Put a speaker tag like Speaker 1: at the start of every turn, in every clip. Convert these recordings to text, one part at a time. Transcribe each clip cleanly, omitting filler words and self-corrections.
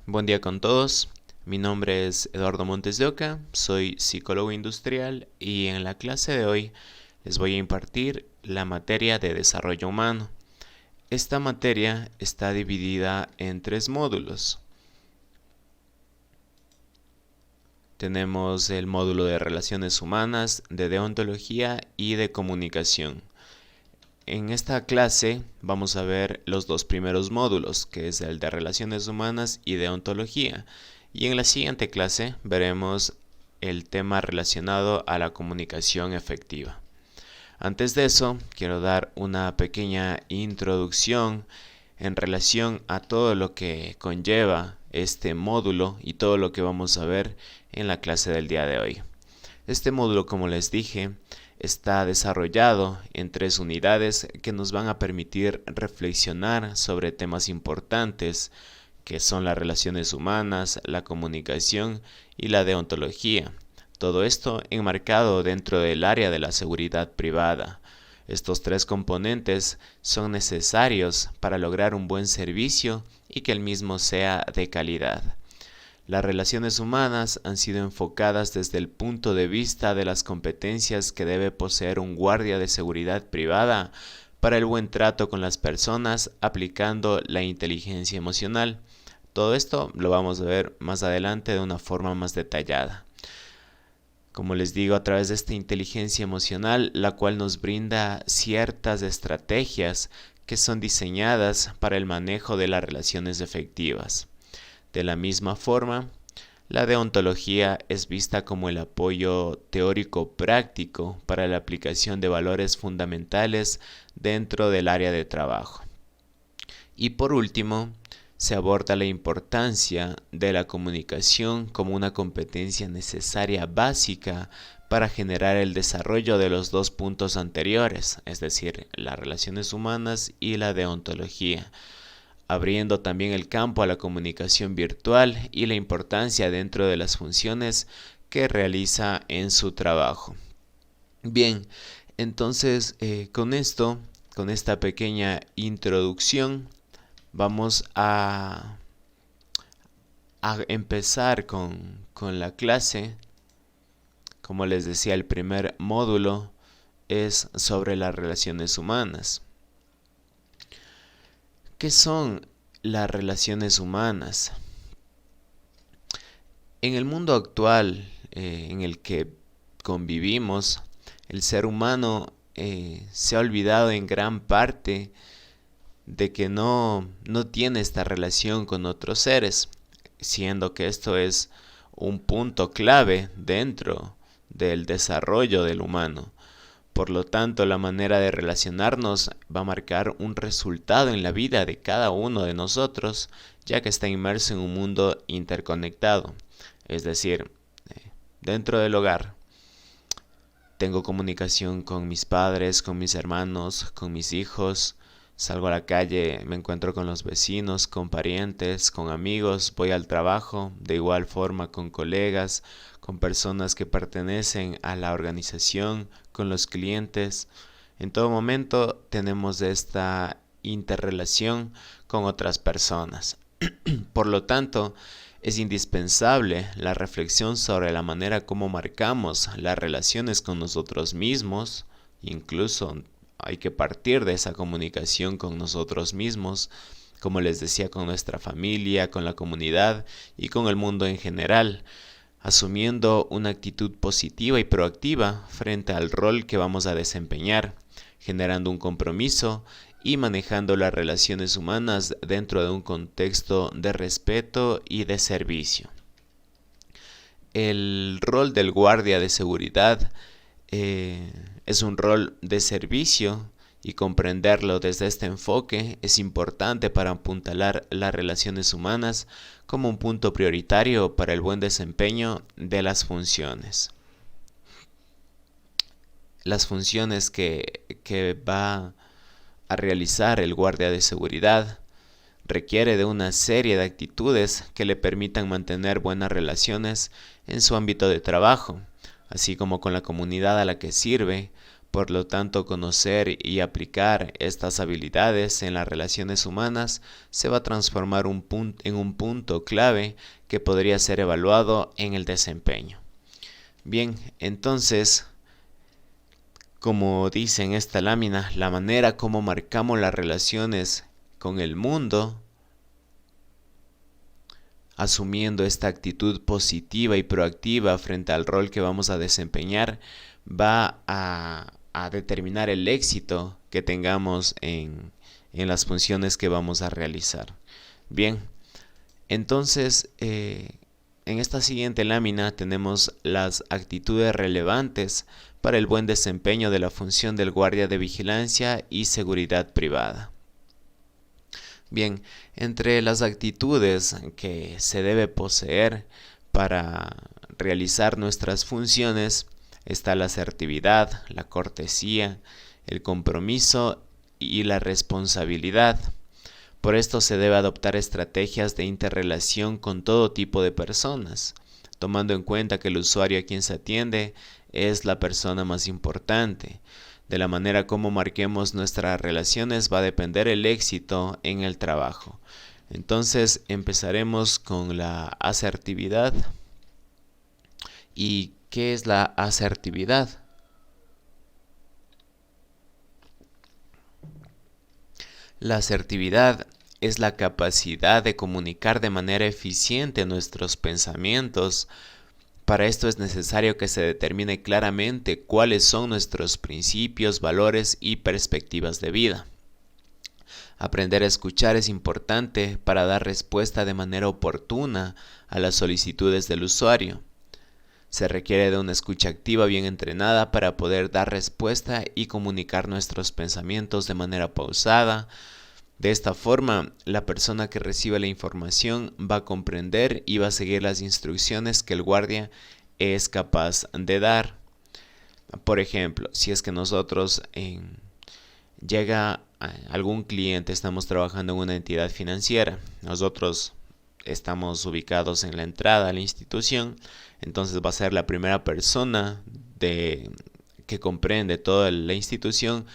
Speaker 1: Buen día con todos. Mi nombre es Eduardo Montes de Oca, soy psicólogo industrial y en la clase de hoy les voy a impartir la materia de desarrollo humano. Esta materia está dividida en 3 módulos. Tenemos el módulo de relaciones humanas, de deontología y de comunicación. En esta clase vamos a ver los 2 primeros módulos, que es el de relaciones humanas y deontología. Y en la siguiente clase veremos el tema relacionado a la comunicación efectiva. Antes de eso, quiero dar una pequeña introducción en relación a todo lo que conlleva este módulo y todo lo que vamos a ver en la clase del día de hoy. Este módulo, como les dije, está desarrollado en 3 unidades que nos van a permitir reflexionar sobre temas importantes que son las relaciones humanas, la comunicación y la deontología. Todo esto enmarcado dentro del área de la seguridad privada. Estos 3 componentes son necesarios para lograr un buen servicio y que el mismo sea de calidad. Las relaciones humanas han sido enfocadas desde el punto de vista de las competencias que debe poseer un guardia de seguridad privada para el buen trato con las personas aplicando la inteligencia emocional. Todo esto lo vamos a ver más adelante de una forma más detallada. Como les digo, a través de esta inteligencia emocional, la cual nos brinda ciertas estrategias que son diseñadas para el manejo de las relaciones efectivas. De la misma forma, la deontología es vista como el apoyo teórico práctico para la aplicación de valores fundamentales dentro del área de trabajo. Y por último, se aborda la importancia de la comunicación como una competencia necesaria básica para generar el desarrollo de los 2 puntos anteriores, es decir, las relaciones humanas y la deontología, abriendo también el campo a la comunicación virtual y la importancia dentro de las funciones que realiza en su trabajo. Bien, entonces con esta pequeña introducción, vamos a empezar con la clase. Como les decía, el primer módulo es sobre las relaciones humanas. ¿Qué son las relaciones humanas? En el mundo actual en el que convivimos, el ser humano se ha olvidado en gran parte de que no tiene esta relación con otros seres, siendo que esto es un punto clave dentro del desarrollo del humano. Por lo tanto, la manera de relacionarnos va a marcar un resultado en la vida de cada uno de nosotros, ya que está inmerso en un mundo interconectado. Es decir, dentro del hogar, tengo comunicación con mis padres, con mis hermanos, con mis hijos. Salgo a la calle, me encuentro con los vecinos, con parientes, con amigos, voy al trabajo, de igual forma con colegas, con personas que pertenecen a la organización, con los clientes. En todo momento tenemos esta interrelación con otras personas. Por lo tanto, es indispensable la reflexión sobre la manera como marcamos las relaciones con nosotros mismos, incluso hay que partir de esa comunicación con nosotros mismos, como les decía, con nuestra familia, con la comunidad y con el mundo en general, asumiendo una actitud positiva y proactiva frente al rol que vamos a desempeñar, generando un compromiso y manejando las relaciones humanas dentro de un contexto de respeto y de servicio. El rol del guardia de seguridad es un rol de servicio y comprenderlo desde este enfoque es importante para apuntalar las relaciones humanas como un punto prioritario para el buen desempeño de las funciones. Las funciones que va a realizar el guardia de seguridad requiere de una serie de actitudes que le permitan mantener buenas relaciones en su ámbito de trabajo, así como con la comunidad a la que sirve, Por lo tanto, conocer y aplicar estas habilidades en las relaciones humanas se va a transformar en un punto clave que podría ser evaluado en el desempeño. Bien, entonces, como dice en esta lámina, la manera como marcamos las relaciones con el mundo, asumiendo esta actitud positiva y proactiva frente al rol que vamos a desempeñar, va a determinar el éxito que tengamos en las funciones que vamos a realizar. Bien, entonces en esta siguiente lámina tenemos las actitudes relevantes para el buen desempeño de la función del guardia de vigilancia y seguridad privada. Bien, entre las actitudes que se debe poseer para realizar nuestras funciones está la asertividad, la cortesía, el compromiso y la responsabilidad. Por esto se debe adoptar estrategias de interrelación con todo tipo de personas, tomando en cuenta que el usuario a quien se atiende es la persona más importante. De la manera como marquemos nuestras relaciones va a depender el éxito en el trabajo. Entonces empezaremos con la asertividad. ¿Y qué es la asertividad? La asertividad es la capacidad de comunicar de manera eficiente nuestros pensamientos. Para esto es necesario que se determine claramente cuáles son nuestros principios, valores y perspectivas de vida. Aprender a escuchar es importante para dar respuesta de manera oportuna a las solicitudes del usuario. Se requiere de una escucha activa bien entrenada para poder dar respuesta y comunicar nuestros pensamientos de manera pausada. De esta forma, la persona que recibe la información va a comprender y va a seguir las instrucciones que el guardia es capaz de dar. Por ejemplo, si es que nosotros llega algún cliente, estamos trabajando en una entidad financiera, nosotros estamos ubicados en la entrada a la institución, entonces va a ser la primera persona que comprende toda la institución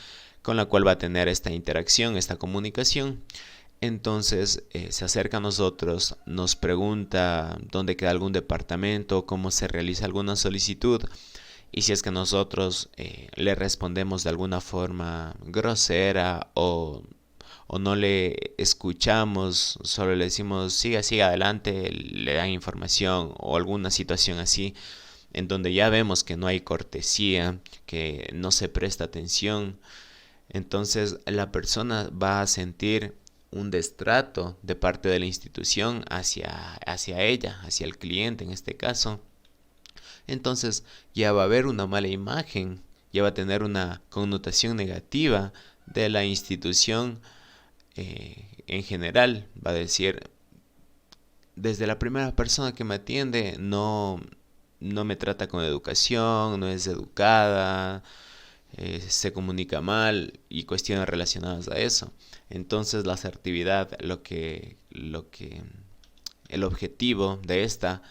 Speaker 1: con la cual va a tener esta interacción, esta comunicación. Entonces se acerca a nosotros, nos pregunta dónde queda algún departamento, cómo se realiza alguna solicitud, y si es que nosotros le respondemos de alguna forma grosera o no le escuchamos, solo le decimos siga adelante, le dan información o alguna situación así, en donde ya vemos que no hay cortesía, que no se presta atención, entonces la persona va a sentir un destrato de parte de la institución hacia ella, hacia el cliente en este caso. Entonces ya va a haber una mala imagen, ya va a tener una connotación negativa de la institución en general. Va a decir, desde la primera persona que me atiende no me trata con educación, no es educada, se comunica mal y cuestiones relacionadas a eso. Entonces la asertividad, el objetivo de esta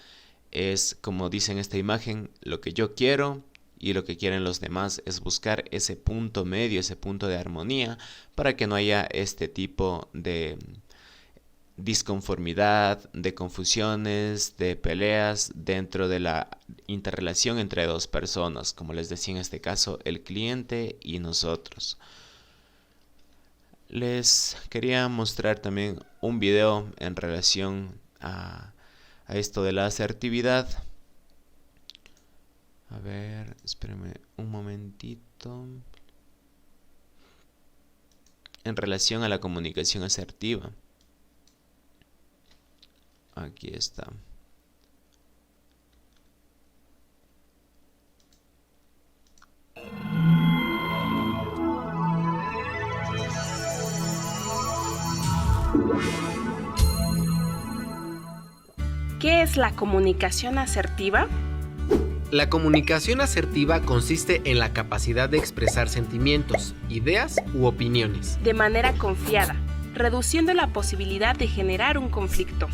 Speaker 1: es, como dice en esta imagen, lo que yo quiero y lo que quieren los demás, es buscar ese punto medio, ese punto de armonía para que no haya este tipo de disconformidad, de confusiones, de peleas dentro de la interrelación entre dos personas, como les decía en este caso, el cliente y nosotros. Les quería mostrar también un video en relación a esto de la asertividad. A ver, espérenme un momentito. En relación a la comunicación asertiva. Aquí está.
Speaker 2: ¿Qué es la comunicación asertiva?
Speaker 3: La comunicación asertiva consiste en la capacidad de expresar sentimientos, ideas u opiniones
Speaker 2: de manera confiada, reduciendo la posibilidad de generar un conflicto.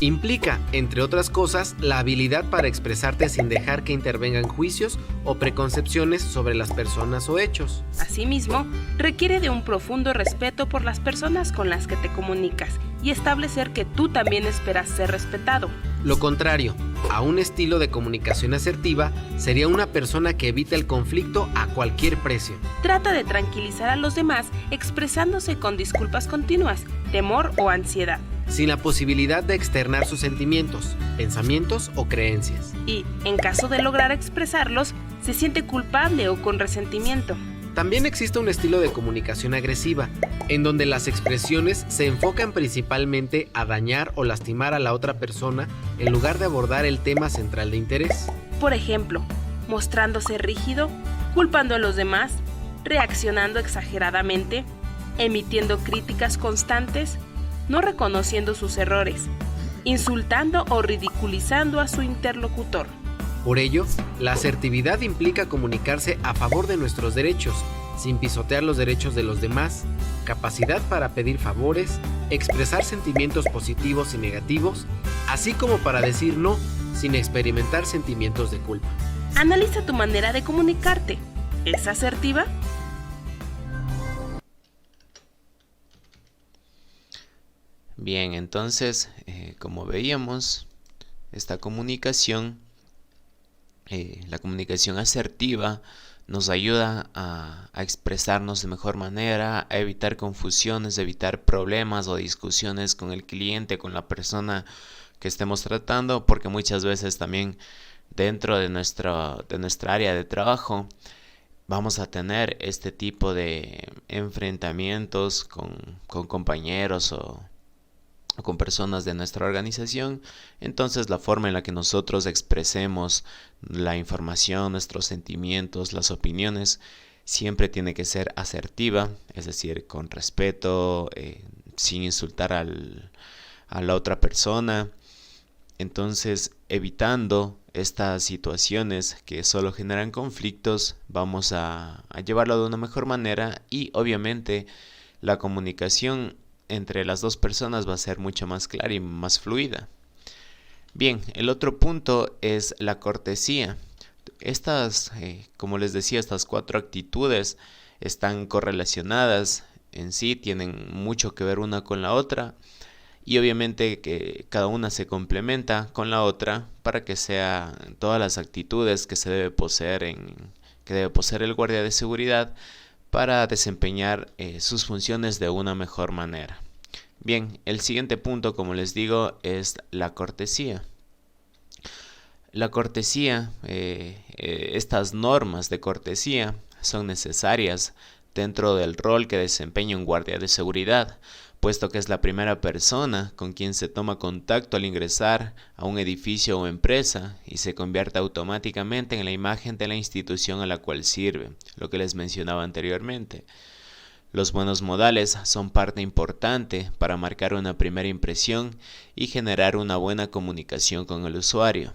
Speaker 3: Implica, entre otras cosas, la habilidad para expresarte sin dejar que intervengan juicios o preconcepciones sobre las personas o hechos.
Speaker 2: Asimismo, requiere de un profundo respeto por las personas con las que te comunicas y establecer que tú también esperas ser respetado.
Speaker 3: Lo contrario, a un estilo de comunicación asertiva sería una persona que evita el conflicto a cualquier precio.
Speaker 2: Trata de tranquilizar a los demás expresándose con disculpas continuas, temor o ansiedad.
Speaker 3: Sin la posibilidad de externar sus sentimientos, pensamientos o creencias.
Speaker 2: Y, en caso de lograr expresarlos, se siente culpable o con resentimiento.
Speaker 3: También existe un estilo de comunicación agresiva, en donde las expresiones se enfocan principalmente a dañar o lastimar a la otra persona en lugar de abordar el tema central de interés.
Speaker 2: Por ejemplo, mostrándose rígido, culpando a los demás, reaccionando exageradamente, emitiendo críticas constantes, no reconociendo sus errores, insultando o ridiculizando a su interlocutor.
Speaker 3: Por ello, la asertividad implica comunicarse a favor de nuestros derechos, sin pisotear los derechos de los demás, capacidad para pedir favores, expresar sentimientos positivos y negativos, así como para decir no, sin experimentar sentimientos de culpa.
Speaker 2: Analiza tu manera de comunicarte. ¿Es asertiva?
Speaker 1: Bien, entonces, como veíamos, esta comunicación, la comunicación asertiva, nos ayuda a expresarnos de mejor manera, a evitar confusiones, evitar problemas o discusiones con el cliente, con la persona que estemos tratando, porque muchas veces también dentro de nuestra área de trabajo vamos a tener este tipo de enfrentamientos con compañeros o con personas de nuestra organización. Entonces la forma en la que nosotros expresemos la información, nuestros sentimientos, las opiniones, siempre tiene que ser asertiva, es decir, con respeto, sin insultar a la otra persona. Entonces, evitando estas situaciones que solo generan conflictos, vamos a llevarlo de una mejor manera y obviamente la comunicación entre las dos personas va a ser mucho más clara y más fluida. Bien, el otro punto es la cortesía. Estas, como les decía, estas 4 actitudes están correlacionadas en sí, tienen mucho que ver una con la otra y obviamente que cada una se complementa con la otra para que sean todas las actitudes que debe poseer el guardia de seguridad para desempeñar sus funciones de una mejor manera. Bien, el siguiente punto, como les digo, es la cortesía. La cortesía, estas normas de cortesía son necesarias dentro del rol que desempeña un guardia de seguridad, puesto que es la primera persona con quien se toma contacto al ingresar a un edificio o empresa y se convierte automáticamente en la imagen de la institución a la cual sirve, lo que les mencionaba anteriormente. Los buenos modales son parte importante para marcar una primera impresión y generar una buena comunicación con el usuario.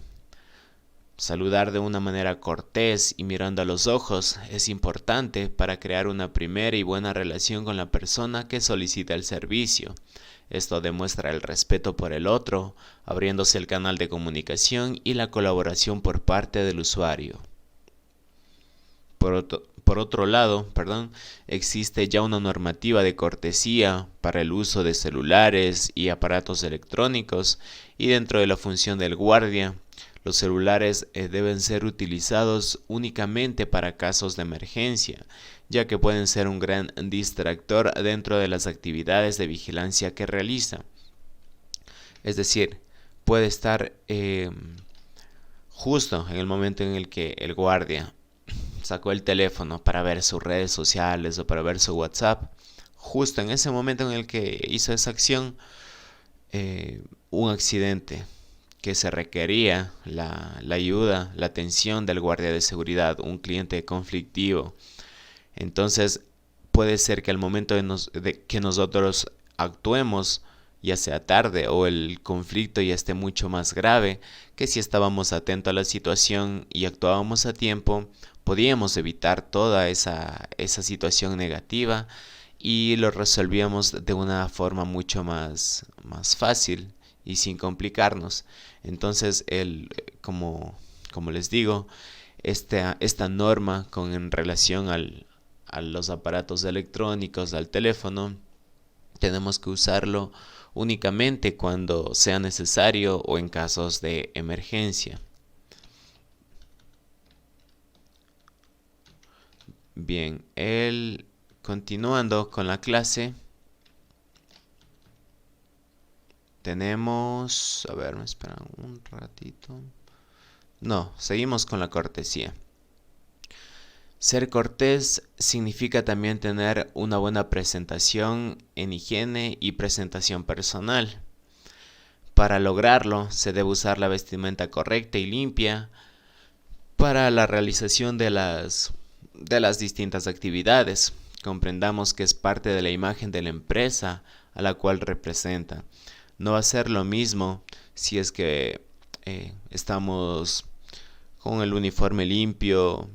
Speaker 1: Saludar de una manera cortés y mirando a los ojos es importante para crear una primera y buena relación con la persona que solicita el servicio. Esto demuestra el respeto por el otro, abriéndose el canal de comunicación y la colaboración por parte del usuario. Por otro lado, existe ya una normativa de cortesía para el uso de celulares y aparatos electrónicos y dentro de la función del guardia, los celulares deben ser utilizados únicamente para casos de emergencia, ya que pueden ser un gran distractor dentro de las actividades de vigilancia que realiza. Es decir, puede estar justo en el momento en el que el guardia sacó el teléfono para ver sus redes sociales o para ver su WhatsApp, justo en ese momento en el que hizo esa acción, un accidente que se requería la ayuda, la atención del guardia de seguridad, un cliente conflictivo. Entonces puede ser que al momento de que nosotros actuemos, ya sea tarde o el conflicto ya esté mucho más grave, que si estábamos atentos a la situación y actuábamos a tiempo, podíamos evitar toda esa situación negativa y lo resolvíamos de una forma mucho más fácil y sin complicarnos. Entonces, como les digo, esta norma en relación a los aparatos electrónicos, al teléfono, tenemos que usarlo únicamente cuando sea necesario o en casos de emergencia. Bien, continuando con la clase, tenemos... A ver, me esperan un ratito. No, seguimos con la cortesía. Ser cortés significa también tener una buena presentación en higiene y presentación personal. Para lograrlo, se debe usar la vestimenta correcta y limpia para la realización de las distintas actividades. Comprendamos que es parte de la imagen de la empresa a la cual representa. No va a ser lo mismo si es que estamos con el uniforme limpio,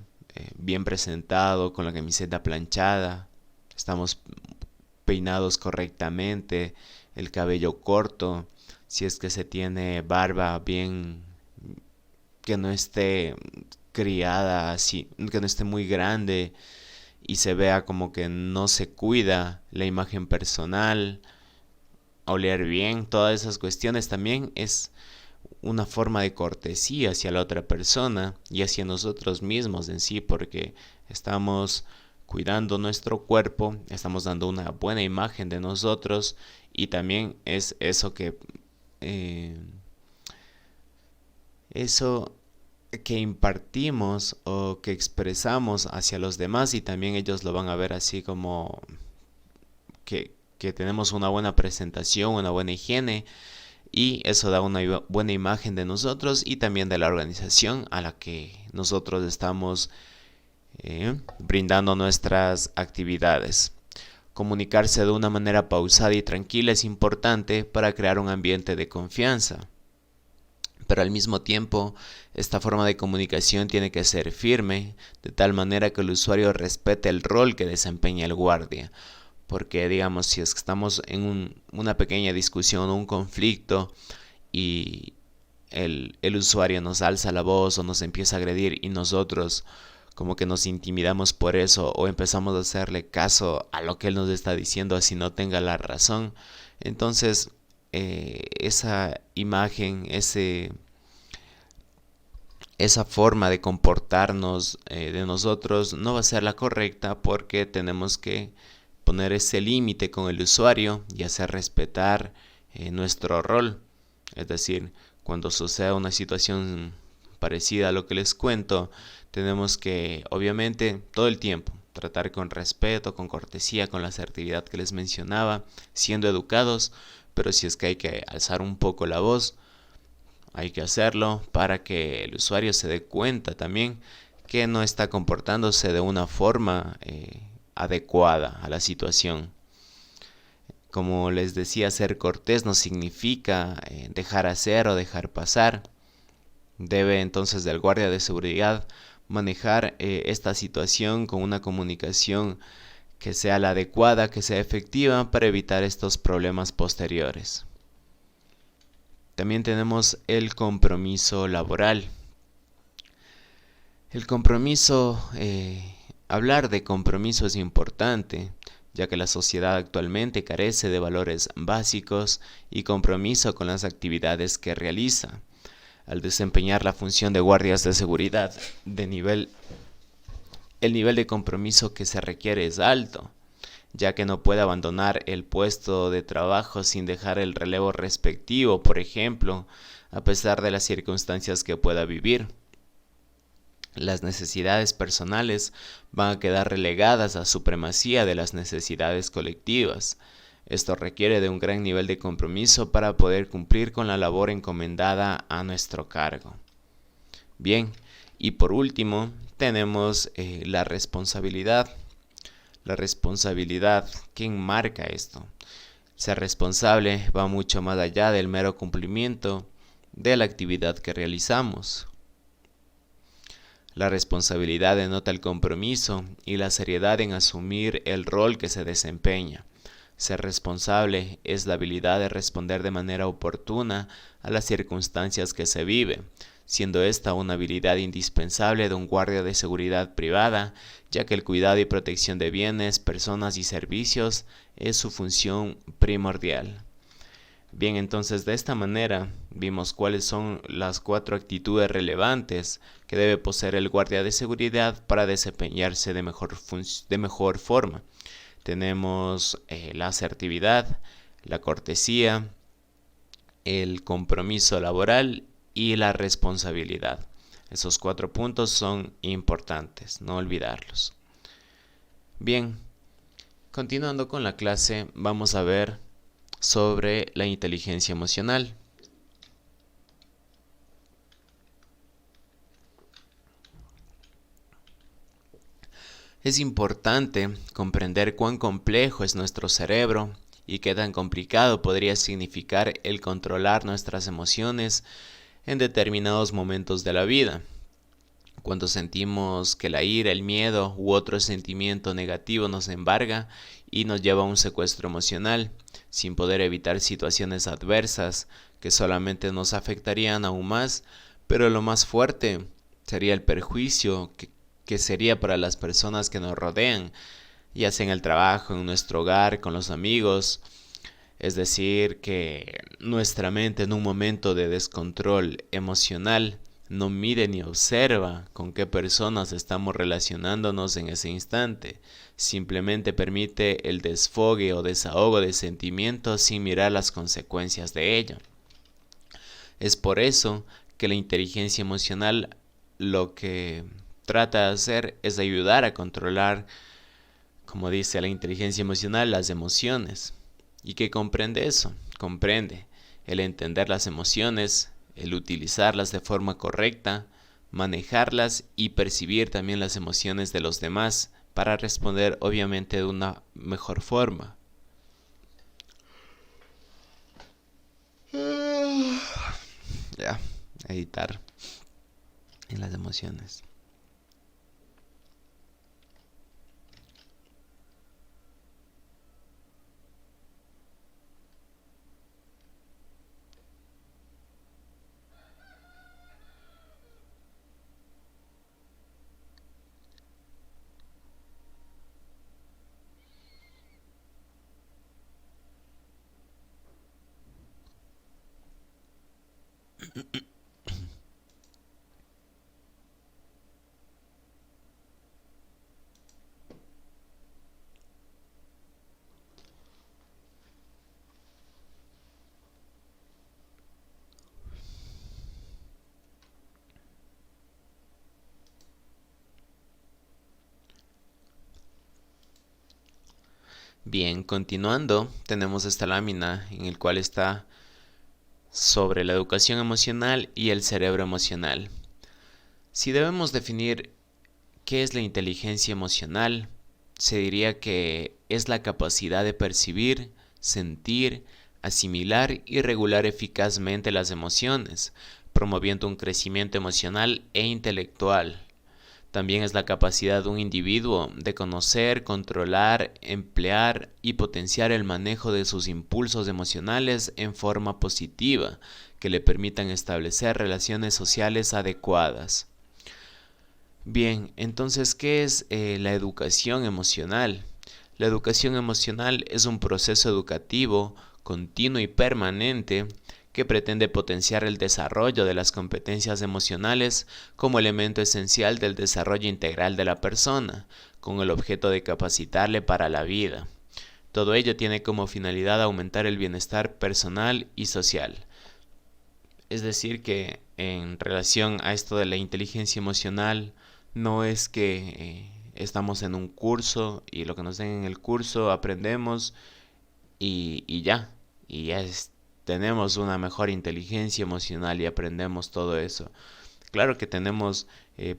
Speaker 1: bien presentado, con la camiseta planchada, estamos peinados correctamente, el cabello corto, si es que se tiene barba bien, que no esté criada así, que no esté muy grande y se vea como que no se cuida la imagen personal, oler bien, todas esas cuestiones también es una forma de cortesía hacia la otra persona y hacia nosotros mismos en sí, porque estamos cuidando nuestro cuerpo, estamos dando una buena imagen de nosotros y también es eso que impartimos o que expresamos hacia los demás y también ellos lo van a ver así como que tenemos una buena presentación, una buena higiene y eso da una buena imagen de nosotros y también de la organización a la que nosotros estamos brindando nuestras actividades. Comunicarse de una manera pausada y tranquila es importante para crear un ambiente de confianza. Pero al mismo tiempo, esta forma de comunicación tiene que ser firme, de tal manera que el usuario respete el rol que desempeña el guardia. Porque, digamos, si es que estamos en una pequeña discusión o un conflicto y el usuario nos alza la voz o nos empieza a agredir y nosotros como que nos intimidamos por eso o empezamos a hacerle caso a lo que él nos está diciendo así no tenga la razón, entonces esa imagen, esa forma de comportarnos de nosotros no va a ser la correcta porque tenemos que poner ese límite con el usuario y hacer respetar nuestro rol. Es decir, cuando suceda una situación parecida a lo que les cuento, tenemos que, obviamente, todo el tiempo tratar con respeto, con cortesía, con la asertividad que les mencionaba, siendo educados, pero si es que hay que alzar un poco la voz, hay que hacerlo para que el usuario se dé cuenta también que no está comportándose de una forma adecuada a la situación. Como les decía, ser cortés no significa dejar hacer o dejar pasar. Debe entonces el guardia de seguridad manejar esta situación con una comunicación que sea la adecuada, que sea efectiva para evitar estos problemas posteriores. También tenemos el compromiso laboral. El compromiso, hablar de compromiso es importante, ya que la sociedad actualmente carece de valores básicos y compromiso con las actividades que realiza. Al desempeñar la función de guardias de seguridad, el nivel de compromiso que se requiere es alto, ya que no puede abandonar el puesto de trabajo sin dejar el relevo respectivo, por ejemplo, a pesar de las circunstancias que pueda vivir. Las necesidades personales van a quedar relegadas a supremacía de las necesidades colectivas. Esto requiere de un gran nivel de compromiso para poder cumplir con la labor encomendada a nuestro cargo. Bien, y por último tenemos la responsabilidad. La responsabilidad, ¿quién marca esto? Ser responsable va mucho más allá del mero cumplimiento de la actividad que realizamos. La responsabilidad denota el compromiso y la seriedad en asumir el rol que se desempeña. Ser responsable es la habilidad de responder de manera oportuna a las circunstancias que se vive, siendo esta una habilidad indispensable de un guardia de seguridad privada, ya que el cuidado y protección de bienes, personas y servicios es su función primordial. Bien, entonces de esta manera vimos cuáles son las 4 actitudes relevantes que debe poseer el guardia de seguridad para desempeñarse de mejor forma. Tenemos la asertividad, la cortesía, el compromiso laboral y la responsabilidad. Esos 4 puntos son importantes, no olvidarlos. Bien, continuando con la clase, vamos a ver sobre la inteligencia emocional. Es importante comprender cuán complejo es nuestro cerebro y qué tan complicado podría significar el controlar nuestras emociones en determinados momentos de la vida. Cuando sentimos que la ira, el miedo u otro sentimiento negativo nos embarga y nos lleva a un secuestro emocional, sin poder evitar situaciones adversas que solamente nos afectarían aún más, pero lo más fuerte sería el perjuicio que sería para las personas que nos rodean, ya sea en el trabajo, en nuestro hogar, con los amigos. Es decir, que nuestra mente en un momento de descontrol emocional no mide ni observa con qué personas estamos relacionándonos en ese instante. Simplemente permite el desfogue o desahogo de sentimientos sin mirar las consecuencias de ello. Es por eso que la inteligencia emocional lo que trata de hacer es ayudar a controlar, como dice la inteligencia emocional, las emociones. ¿Y qué comprende eso? Comprende el entender las emociones, el utilizarlas de forma correcta, manejarlas y percibir también las emociones de los demás para responder obviamente de una mejor forma. Ya, editar en las emociones. Bien, continuando, tenemos esta lámina en el cual está sobre la educación emocional y el cerebro emocional. Si debemos definir qué es la inteligencia emocional, se diría que es la capacidad de percibir, sentir, asimilar y regular eficazmente las emociones, promoviendo un crecimiento emocional e intelectual. También es la capacidad de un individuo de conocer, controlar, emplear y potenciar el manejo de sus impulsos emocionales en forma positiva, que le permitan establecer relaciones sociales adecuadas. Bien, entonces, ¿qué es la educación emocional? La educación emocional es un proceso educativo continuo y permanente que pretende potenciar el desarrollo de las competencias emocionales como elemento esencial del desarrollo integral de la persona, con el objeto de capacitarle para la vida. Todo ello tiene como finalidad aumentar el bienestar personal y social. Es decir, que en relación a esto de la inteligencia emocional, no es que estamos en un curso y lo que nos den en el curso aprendemos y ya tenemos una mejor inteligencia emocional y aprendemos todo eso. Claro que tenemos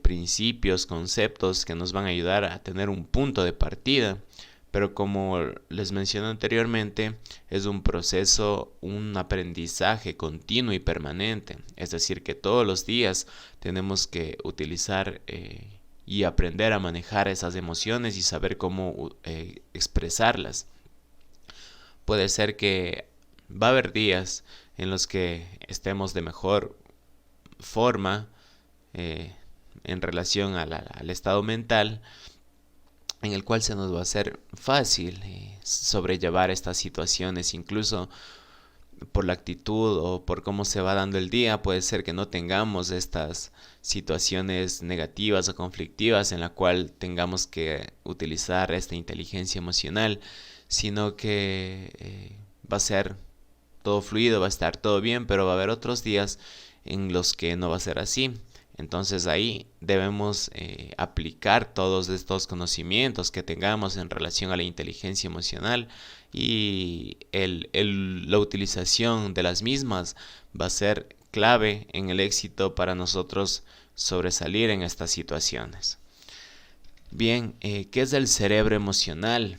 Speaker 1: principios, conceptos que nos van a ayudar a tener un punto de partida, pero como les mencioné anteriormente, es un proceso, un aprendizaje continuo y permanente. Es decir, que todos los días tenemos que utilizar y aprender a manejar esas emociones y saber cómo expresarlas. Puede ser que va a haber días en los que estemos de mejor forma en relación al estado mental, en el cual se nos va a hacer fácil sobrellevar estas situaciones, incluso por la actitud o por cómo se va dando el día. Puede ser que no tengamos estas situaciones negativas o conflictivas en la cual tengamos que utilizar esta inteligencia emocional, sino que va a ser todo fluido, va a estar todo bien, pero va a haber otros días en los que no va a ser así. Entonces ahí debemos aplicar todos estos conocimientos que tengamos en relación a la inteligencia emocional, y la utilización de las mismas va a ser clave en el éxito para nosotros sobresalir en estas situaciones. Bien, ¿qué es el cerebro emocional?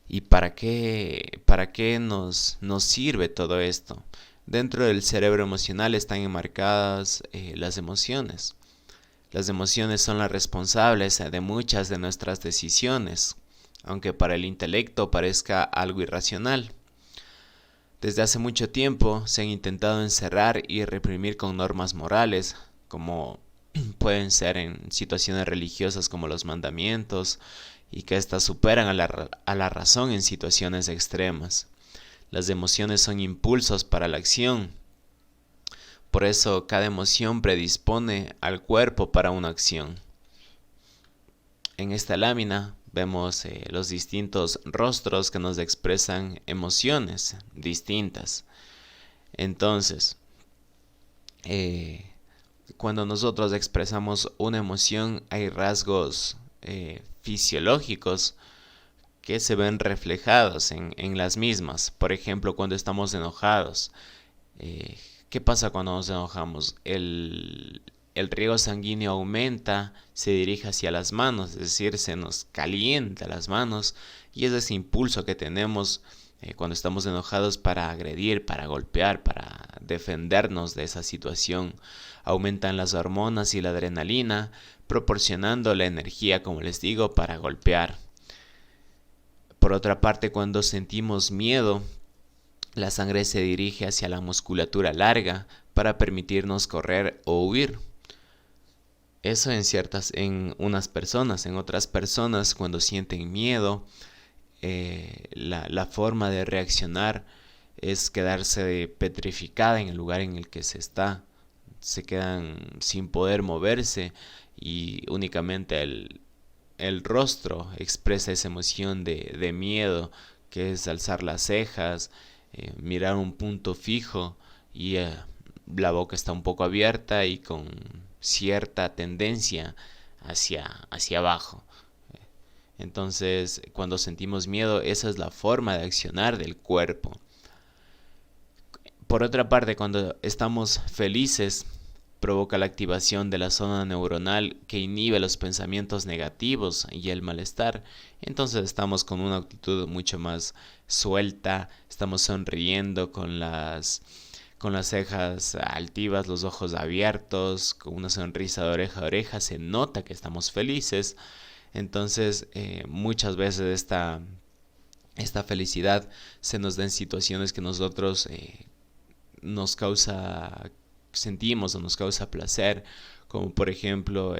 Speaker 1: ¿Y para qué nos sirve todo esto? Dentro del cerebro emocional están enmarcadas las emociones. Las emociones son las responsables de muchas de nuestras decisiones, aunque para el intelecto parezca algo irracional. Desde hace mucho tiempo se han intentado encerrar y reprimir con normas morales, como pueden ser en situaciones religiosas como los mandamientos, y que éstas superan a la razón en situaciones extremas. Las emociones son impulsos para la acción. Por eso cada emoción predispone al cuerpo para una acción. En esta lámina vemos los distintos rostros que nos expresan emociones distintas. Entonces, cuando nosotros expresamos una emoción, hay rasgos fisiológicos que se ven reflejados en las mismas. Por ejemplo, cuando estamos enojados, ¿qué pasa cuando nos enojamos? El riego sanguíneo aumenta, se dirige hacia las manos, es decir, se nos calienta las manos, y es ese impulso que tenemos cuando estamos enojados para agredir, para golpear, para defendernos de esa situación. Aumentan las hormonas y la adrenalina, proporcionando la energía, como les digo, para golpear. Por otra parte, cuando sentimos miedo, la sangre se dirige hacia la musculatura larga para permitirnos correr o huir. Eso en unas personas. En otras personas, cuando sienten miedo, la forma de reaccionar es quedarse petrificada en el lugar en el que se está. Se quedan sin poder moverse, y únicamente el rostro expresa esa emoción de miedo, que es alzar las cejas, mirar un punto fijo, y la boca está un poco abierta y con cierta tendencia hacia abajo. Entonces, cuando sentimos miedo, esa es la forma de accionar del cuerpo. Por otra parte, cuando estamos felices, provoca la activación de la zona neuronal que inhibe los pensamientos negativos y el malestar. Entonces estamos con una actitud mucho más suelta, estamos sonriendo con las cejas altivas, los ojos abiertos, con una sonrisa de oreja a oreja. Se nota que estamos felices. Entonces muchas veces esta felicidad se nos da en situaciones que nosotros sentimos o nos causa placer, como por ejemplo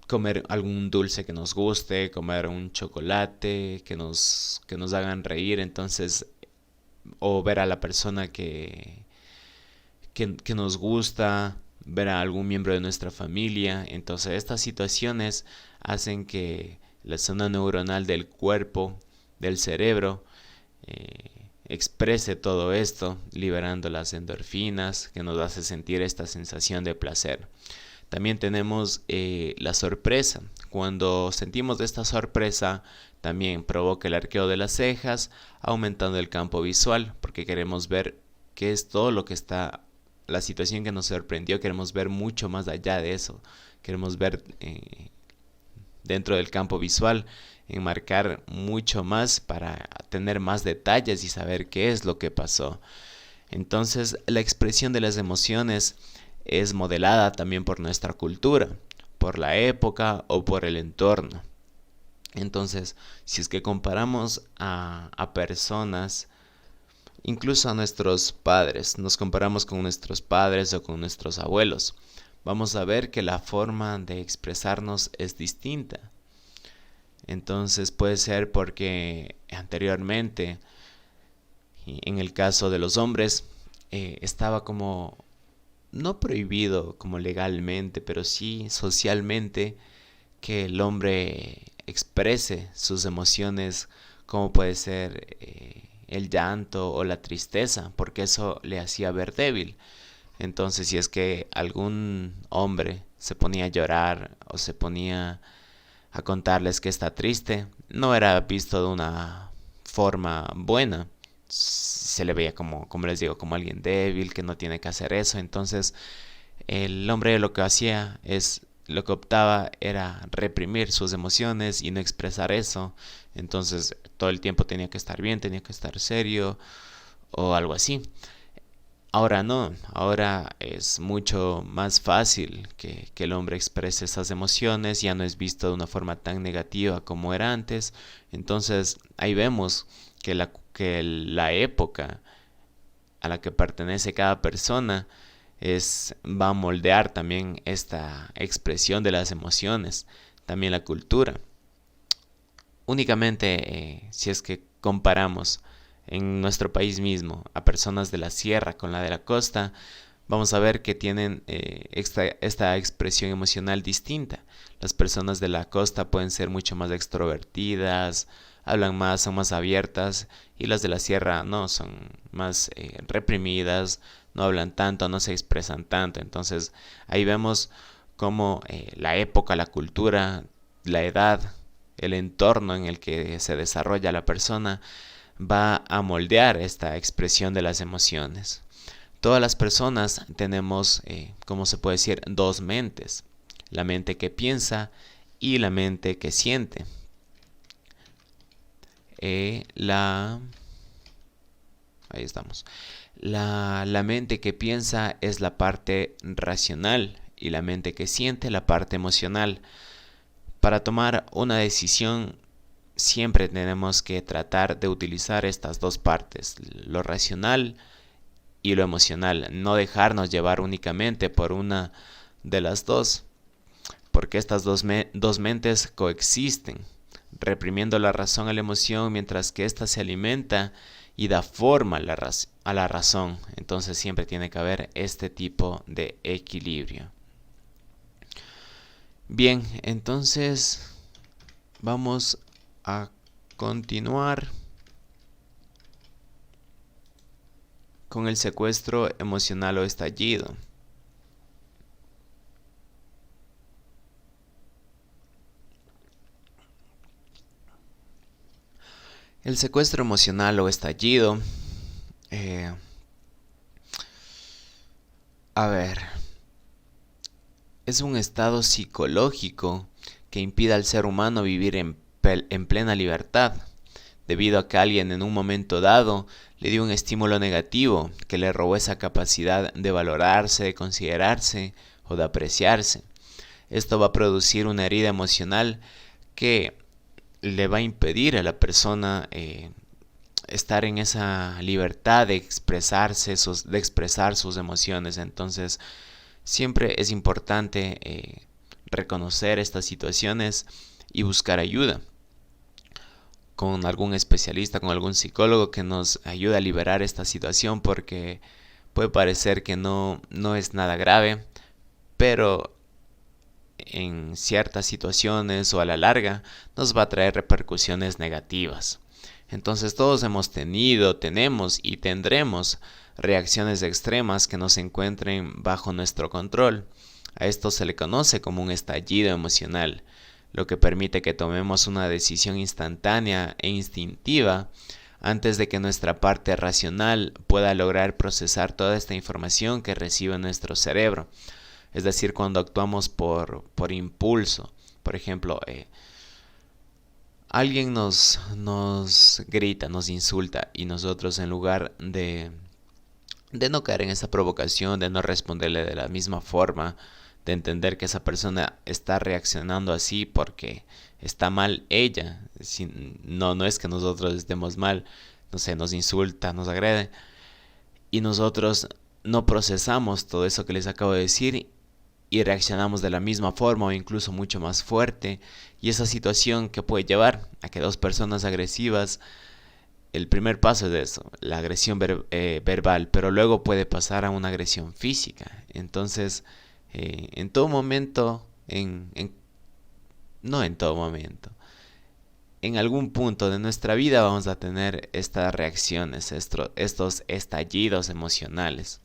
Speaker 1: comer algún dulce que nos guste, comer un chocolate que nos hagan reír. Entonces, o ver a la persona que nos gusta, ver a algún miembro de nuestra familia. Entonces estas situaciones hacen que la zona neuronal del cuerpo, del cerebro, exprese todo esto, liberando las endorfinas, que nos hace sentir esta sensación de placer. También tenemos la sorpresa. Cuando sentimos esta sorpresa, también provoca el arqueo de las cejas, aumentando el campo visual, porque queremos ver qué es todo lo que está, la situación que nos sorprendió. Queremos ver mucho más allá de eso. Queremos ver dentro del campo visual, enmarcar mucho más para tener más detalles y saber qué es lo que pasó. Entonces, la expresión de las emociones es modelada también por nuestra cultura, por la época o por el entorno. Entonces, si es que comparamos a personas, incluso a nuestros padres, nos comparamos con nuestros padres o con nuestros abuelos, vamos a ver que la forma de expresarnos es distinta. Entonces puede ser porque anteriormente, en el caso de los hombres, estaba como, no prohibido como legalmente, pero sí socialmente, que el hombre exprese sus emociones, como puede ser el llanto o la tristeza, porque eso le hacía ver débil. Entonces, si es que algún hombre se ponía a llorar o se ponía a contarles que está triste, no era visto de una forma buena. Se le veía como les digo, como alguien débil, que no tiene que hacer eso. Entonces, el hombre lo que hacía lo que optaba era reprimir sus emociones y no expresar eso. Entonces, todo el tiempo tenía que estar bien, tenía que estar serio o algo así. Ahora no, ahora es mucho más fácil que el hombre exprese esas emociones, ya no es visto de una forma tan negativa como era antes. Entonces ahí vemos que la época a la que pertenece cada persona va a moldear también esta expresión de las emociones, también la cultura. Únicamente si es que comparamos en nuestro país mismo a personas de la sierra con la de la costa, vamos a ver que tienen esta expresión emocional distinta. Las personas de la costa pueden ser mucho más extrovertidas, hablan más, son más abiertas, y las de la sierra no, son más reprimidas, no hablan tanto, no se expresan tanto. Entonces ahí vemos cómo la época, la cultura, la edad, el entorno en el que se desarrolla la persona va a moldear esta expresión de las emociones. Todas las personas tenemos, ¿cómo se puede decir?, dos mentes. La mente que piensa y la mente que siente. Ahí estamos. La mente que piensa es la parte racional y la mente que siente la parte emocional. Para tomar una decisión siempre tenemos que tratar de utilizar estas dos partes, lo racional y lo emocional, no dejarnos llevar únicamente por una de las dos, porque estas dos mentes coexisten, reprimiendo la razón a la emoción mientras que ésta se alimenta y da forma a la razón. Entonces siempre tiene que haber este tipo de equilibrio. Bien, entonces vamos a continuar con el secuestro emocional o estallido. El secuestro emocional o estallido, es un estado psicológico que impide al ser humano vivir en plena libertad, debido a que alguien en un momento dado le dio un estímulo negativo que le robó esa capacidad de valorarse, de considerarse o de apreciarse. Esto va a producir una herida emocional que le va a impedir a la persona estar en esa libertad de expresar sus emociones. Entonces, siempre es importante reconocer estas situaciones y buscar ayuda con algún especialista, con algún psicólogo que nos ayude a liberar esta situación, porque puede parecer que no es nada grave, pero en ciertas situaciones o a la larga nos va a traer repercusiones negativas. Entonces todos hemos tenido, tenemos y tendremos reacciones extremas que no se encuentren bajo nuestro control. A esto se le conoce como un estallido emocional, lo que permite que tomemos una decisión instantánea e instintiva antes de que nuestra parte racional pueda lograr procesar toda esta información que recibe nuestro cerebro. Es decir, cuando actuamos por impulso. Por ejemplo, alguien nos grita, nos insulta, y nosotros, en lugar de no caer en esa provocación, de no responderle de la misma forma, de entender que esa persona está reaccionando así porque está mal ella. No es que nosotros estemos mal, no sé, nos insulta, nos agrede, y nosotros no procesamos todo eso que les acabo de decir y reaccionamos de la misma forma o incluso mucho más fuerte, y esa situación que puede llevar a que dos personas agresivas, el primer paso es eso, la agresión verbal, pero luego puede pasar a una agresión física. Entonces, en todo momento, no en todo momento, en algún punto de nuestra vida vamos a tener estas reacciones, estos estallidos emocionales.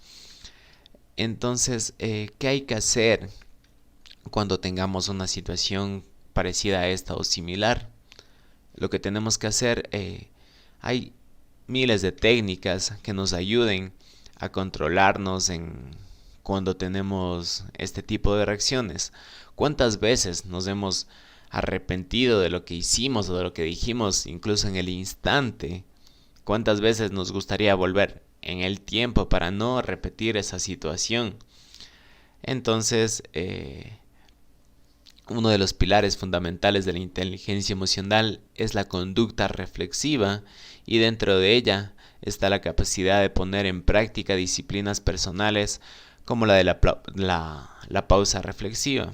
Speaker 1: Entonces, ¿qué hay que hacer cuando tengamos una situación parecida a esta o similar? Lo que tenemos que hacer, hay miles de técnicas que nos ayuden a controlarnos cuando tenemos este tipo de reacciones. ¿Cuántas veces nos hemos arrepentido de lo que hicimos o de lo que dijimos, incluso en el instante? ¿Cuántas veces nos gustaría volver en el tiempo para no repetir esa situación? Entonces, uno de los pilares fundamentales de la inteligencia emocional es la conducta reflexiva, y dentro de ella está la capacidad de poner en práctica disciplinas personales como la de la pausa reflexiva.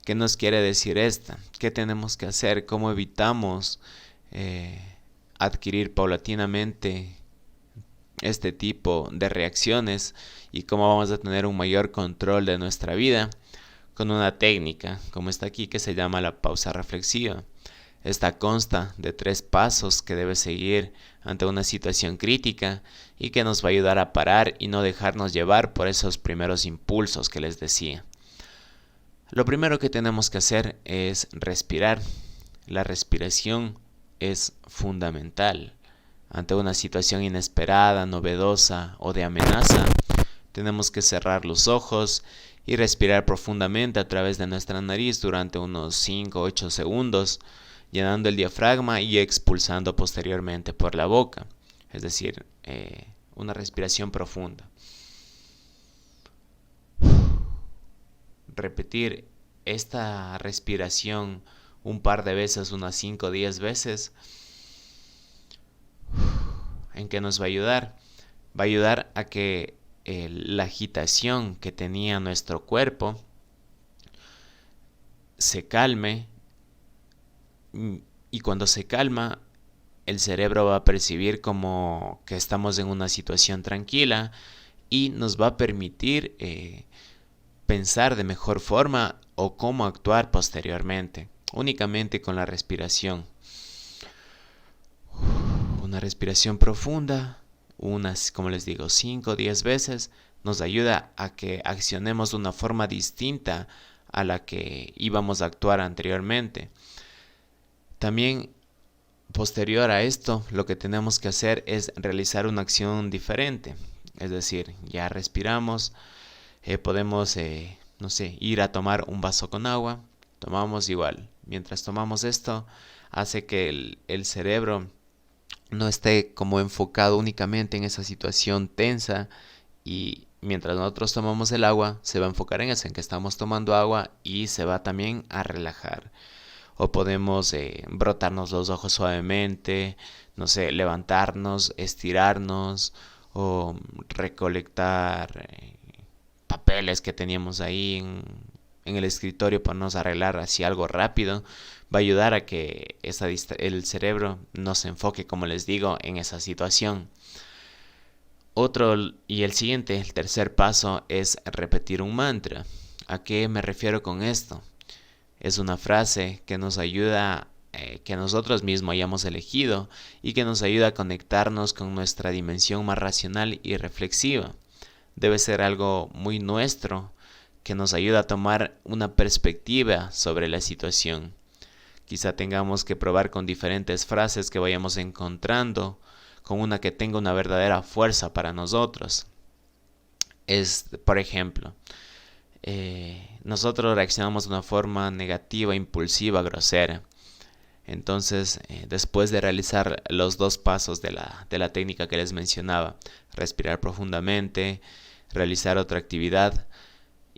Speaker 1: ¿Qué nos quiere decir esta? ¿Qué tenemos que hacer? ¿Cómo evitamos adquirir paulatinamente este tipo de reacciones? ¿Y cómo vamos a tener un mayor control de nuestra vida? Con una técnica, como está aquí, que se llama la pausa reflexiva. Esta consta de 3 pasos que debe seguir ante una situación crítica y que nos va a ayudar a parar y no dejarnos llevar por esos primeros impulsos que les decía. Lo primero que tenemos que hacer es respirar. La respiración es fundamental. Ante una situación inesperada, novedosa o de amenaza, tenemos que cerrar los ojos y respirar profundamente a través de nuestra nariz durante unos 5-8 segundos, llenando el diafragma y expulsando posteriormente por la boca. Es decir, una respiración profunda. Repetir esta respiración un par de veces, unas 5 o 10 veces. ¿En qué nos va a ayudar? Va a ayudar a que la agitación que tenía nuestro cuerpo se calme, y cuando se calma, el cerebro va a percibir como que estamos en una situación tranquila y nos va a permitir pensar de mejor forma o cómo actuar posteriormente, únicamente con la respiración. Una respiración profunda, como les digo, 5 o 10 veces, nos ayuda a que accionemos de una forma distinta a la que íbamos a actuar anteriormente. También, posterior a esto, lo que tenemos que hacer es realizar una acción diferente. Es decir, ya respiramos, podemos, ir a tomar un vaso con agua. Tomamos igual. Mientras tomamos esto, hace que el cerebro no esté como enfocado únicamente en esa situación tensa, y mientras nosotros tomamos el agua, se va a enfocar en eso, en que estamos tomando agua, y se va también a relajar. O podemos brotarnos los ojos suavemente, levantarnos, estirarnos, o recolectar papeles que teníamos ahí en el escritorio, ponernos a arreglar así algo rápido. Va a ayudar a que el cerebro no se enfoque, como les digo, en esa situación. El tercer paso es repetir un mantra. ¿A qué me refiero con esto? Es una frase que nos ayuda, que nosotros mismos hayamos elegido, y que nos ayuda a conectarnos con nuestra dimensión más racional y reflexiva. Debe ser algo muy nuestro, que nos ayuda a tomar una perspectiva sobre la situación. Quizá tengamos que probar con diferentes frases que vayamos encontrando, con una que tenga una verdadera fuerza para nosotros. Por ejemplo, nosotros reaccionamos de una forma negativa, impulsiva, grosera. Entonces, después de realizar los 2 pasos de la técnica que les mencionaba, respirar profundamente, realizar otra actividad,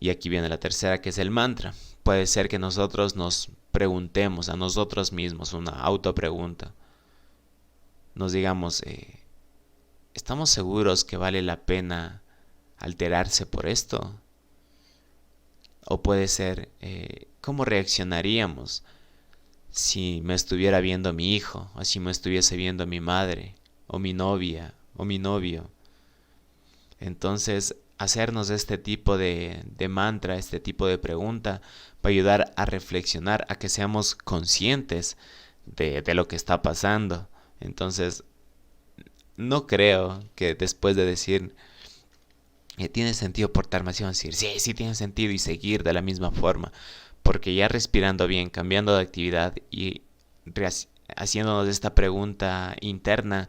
Speaker 1: y aquí viene la tercera, que es el mantra. Puede ser que nosotros nos preguntemos a nosotros mismos una autopregunta. Nos digamos, ¿estamos seguros que vale la pena alterarse por esto? O puede ser, ¿cómo reaccionaríamos si me estuviera viendo mi hijo, o si me estuviese viendo mi madre, o mi novia, o mi novio? Entonces, hacernos este tipo de mantra, este tipo de pregunta, va a ayudar a reflexionar, a que seamos conscientes de lo que está pasando. Entonces, no creo que después de decir, ¿tiene sentido portarme así? Vamos a decir, sí tiene sentido, y seguir de la misma forma. Porque ya respirando bien, cambiando de actividad y haciéndonos esta pregunta interna,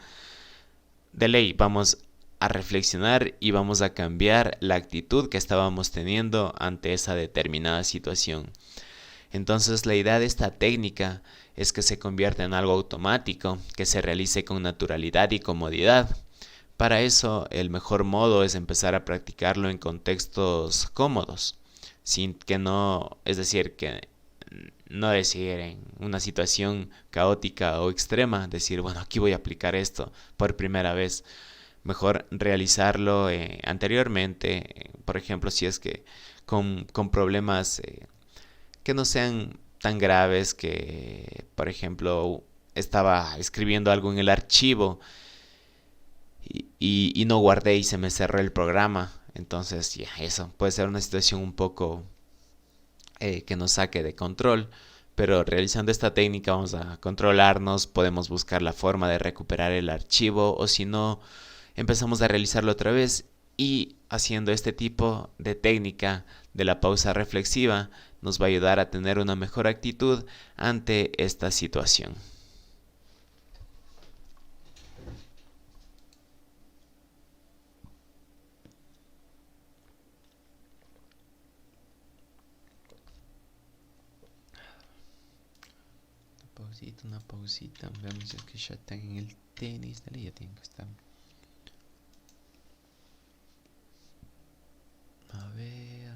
Speaker 1: de ley vamos a reflexionar y vamos a cambiar la actitud que estábamos teniendo ante esa determinada situación. Entonces la idea de esta técnica es que se convierta en algo automático, que se realice con naturalidad y comodidad. Para eso el mejor modo es empezar a practicarlo en contextos cómodos, sin que no, es decir, que no decir en una situación caótica o extrema, decir, bueno, aquí voy a aplicar esto por primera vez. Mejor realizarlo anteriormente, por ejemplo, si es que con problemas que no sean tan graves, que, por ejemplo, estaba escribiendo algo en el archivo y no guardé y se me cerró el programa. Entonces, ya, eso puede ser una situación un poco que nos saque de control. Pero realizando esta técnica vamos a controlarnos, podemos buscar la forma de recuperar el archivo, o si no, empezamos a realizarlo otra vez, y haciendo este tipo de técnica de la pausa reflexiva nos va a ayudar a tener una mejor actitud ante esta situación. Una pausita, vemos si es que ya están en el tenis, dale, ya tienen que estar. A ver,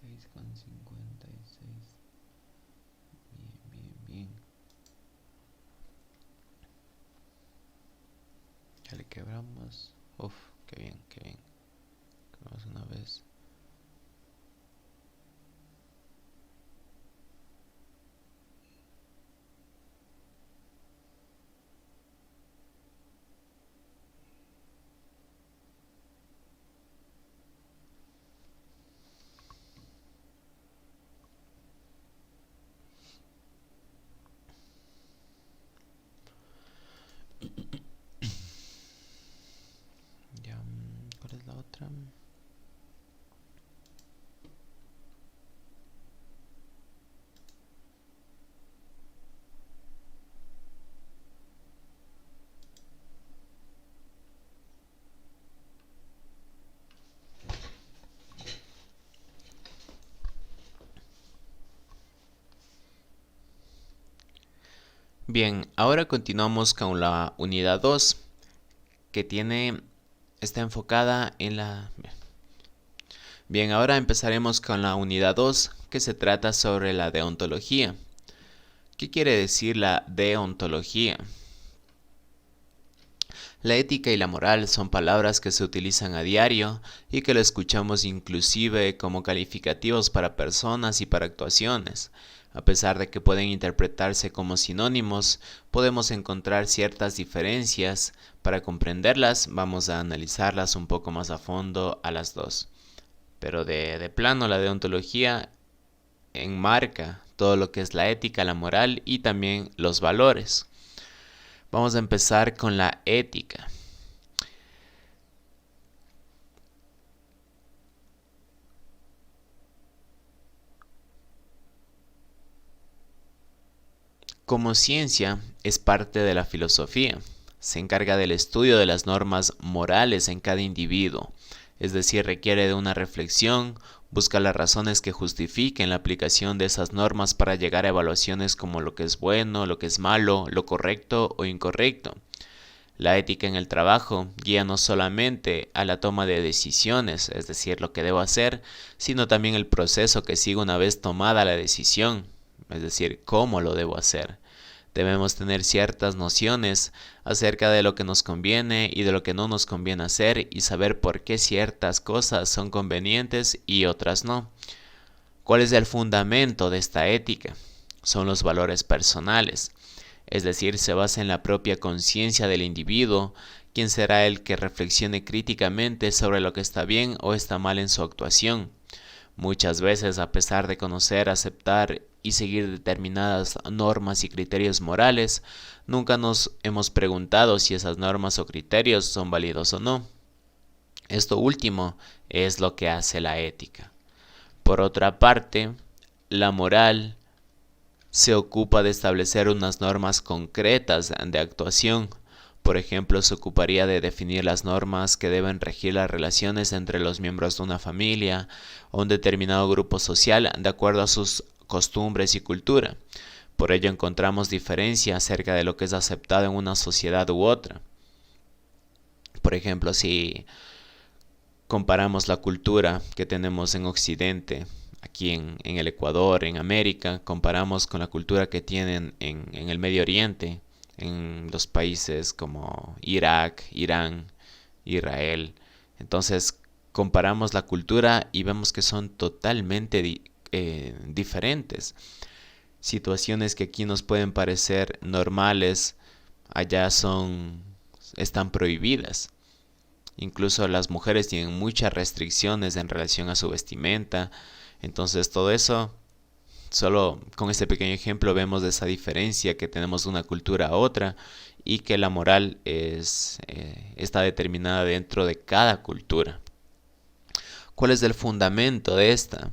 Speaker 1: 6:56. Bien. Ya le quebramos. Uf, qué bien. Quebramos una vez. ¿Cuál es la otra? Bien, ahora continuamos con la unidad 2, que está enfocada en la... Bien, ahora empezaremos con la unidad 2, que se trata sobre la deontología. ¿Qué quiere decir la deontología? La ética y la moral son palabras que se utilizan a diario y que lo escuchamos inclusive como calificativos para personas y para actuaciones. A pesar de que pueden interpretarse como sinónimos, podemos encontrar ciertas diferencias. Para comprenderlas, vamos a analizarlas un poco más a fondo a las dos. Pero de plano, la deontología enmarca todo lo que es la ética, la moral y también los valores. Vamos a empezar con la ética. Como ciencia, es parte de la filosofía. Se encarga del estudio de las normas morales en cada individuo, es decir, requiere de una reflexión, busca las razones que justifiquen la aplicación de esas normas para llegar a evaluaciones como lo que es bueno, lo que es malo, lo correcto o incorrecto. La ética en el trabajo guía no solamente a la toma de decisiones, es decir, lo que debo hacer, sino también el proceso que sigue una vez tomada la decisión, es decir, cómo lo debo hacer. Debemos tener ciertas nociones acerca de lo que nos conviene y de lo que no nos conviene hacer y saber por qué ciertas cosas son convenientes y otras no. ¿Cuál es el fundamento de esta ética? Son los valores personales, es decir, se basa en la propia conciencia del individuo, quien será el que reflexione críticamente sobre lo que está bien o está mal en su actuación. Muchas veces, a pesar de conocer, aceptar y seguir determinadas normas y criterios morales, nunca nos hemos preguntado si esas normas o criterios son válidos o no. Esto último es lo que hace la ética. Por otra parte, la moral se ocupa de establecer unas normas concretas de actuación. Por ejemplo, se ocuparía de definir las normas que deben regir las relaciones entre los miembros de una familia o un determinado grupo social de acuerdo a sus costumbres y cultura. Por ello encontramos diferencia acerca de lo que es aceptado en una sociedad u otra. Por ejemplo, si comparamos la cultura que tenemos en Occidente, aquí en el Ecuador, en América, comparamos con la cultura que tienen en el Medio Oriente, en los países como Irak, Irán, Israel. Entonces comparamos la cultura y vemos que son totalmente diferentes. Situaciones que aquí nos pueden parecer normales, allá están prohibidas. Incluso las mujeres tienen muchas restricciones en relación a su vestimenta. Entonces todo eso, solo con este pequeño ejemplo vemos esa diferencia que tenemos de una cultura a otra y que la moral está determinada dentro de cada cultura. ¿Cuál es el fundamento de esta?